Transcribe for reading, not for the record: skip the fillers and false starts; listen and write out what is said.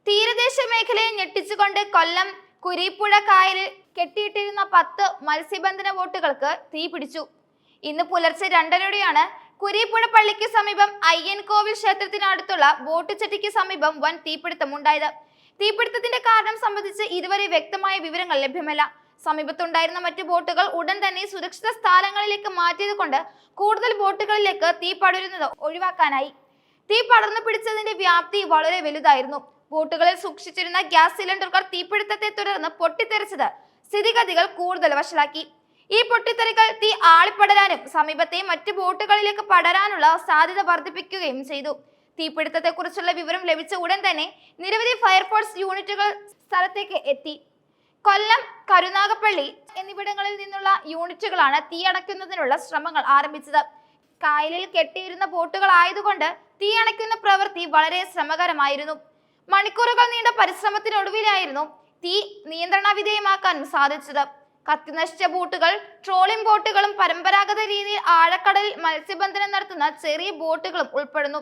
തീരദേശ മേഖലയെ ഞെട്ടിച്ചുകൊണ്ട് കൊല്ലം കുരീപ്പുഴ കായലിൽ കെട്ടിയിട്ടിരുന്ന 10 മത്സ്യബന്ധന ബോട്ടുകൾക്ക് തീ പിടിച്ചു. ഇന്ന് പുലർച്ചെ 2:30-യോടെയാണ് കുരീപ്പുഴ പള്ളിക്ക് സമീപം അയ്യൻകോവിൽ ക്ഷേത്രത്തിനടുത്തുള്ള ബോട്ട് ചെട്ടിക്ക് സമീപം വൻ തീപിടുത്തമുണ്ടായത്. തീപിടുത്തത്തിന്റെ കാരണം സംബന്ധിച്ച് ഇതുവരെ വ്യക്തമായ വിവരങ്ങൾ ലഭ്യമല്ല. സമീപത്തുണ്ടായിരുന്ന മറ്റു ബോട്ടുകൾ ഉടൻ തന്നെ സുരക്ഷിത സ്ഥലങ്ങളിലേക്ക് മാറ്റിയത് കൊണ്ട് കൂടുതൽ ബോട്ടുകളിലേക്ക് തീ പടരുന്നത് ഒഴിവാക്കാനായി. തീ പടർന്നു പിടിച്ചതിന്റെ വ്യാപ്തി വളരെ വലുതായിരുന്നു. ബോട്ടുകളിൽ സൂക്ഷിച്ചിരുന്ന ഗ്യാസ് സിലിണ്ടറുകൾ തീപിടുത്തത്തെ തുടർന്ന് പൊട്ടിത്തെറിച്ചത് സ്ഥിതിഗതികൾ കൂടുതൽ വഷളാക്കി. ഈ പൊട്ടിത്തെറികൾ തീ ആളിപ്പടരാനും സമീപത്തെ മറ്റു ബോട്ടുകളിലേക്ക് പടരാനുള്ള സാധ്യത വർദ്ധിപ്പിക്കുകയും ചെയ്തു. തീപിടുത്തത്തെ കുറിച്ചുള്ള വിവരം ലഭിച്ച ഉടൻ തന്നെ നിരവധി ഫയർഫോഴ്സ് യൂണിറ്റുകൾ സ്ഥലത്തേക്ക് എത്തി. കൊല്ലം, കരുനാഗപ്പള്ളി എന്നിവിടങ്ങളിൽ നിന്നുള്ള യൂണിറ്റുകളാണ് തീ അണയ്ക്കുന്നതിനുള്ള ശ്രമങ്ങൾ ആരംഭിച്ചത്. കായലിൽ കെട്ടിയിരുന്ന ബോട്ടുകൾ ആയതുകൊണ്ട് തീ അണയ്ക്കുന്ന പ്രവൃത്തി വളരെ ശ്രമകരമായിരുന്നു. മണിക്കൂറുകൾ നീണ്ട പരിശ്രമത്തിനൊടുവിലായിരുന്നു തീ നിയന്ത്രണ വിധേയമാക്കാനും സാധിച്ചത്. കത്തിനശിച്ച ബോട്ടുകൾ ട്രോളിംഗ് ബോട്ടുകളും പരമ്പരാഗത രീതിയിൽ ആഴക്കടലിൽ മത്സ്യബന്ധനം നടത്തുന്ന ചെറിയ ബോട്ടുകളും ഉൾപ്പെടുന്നു.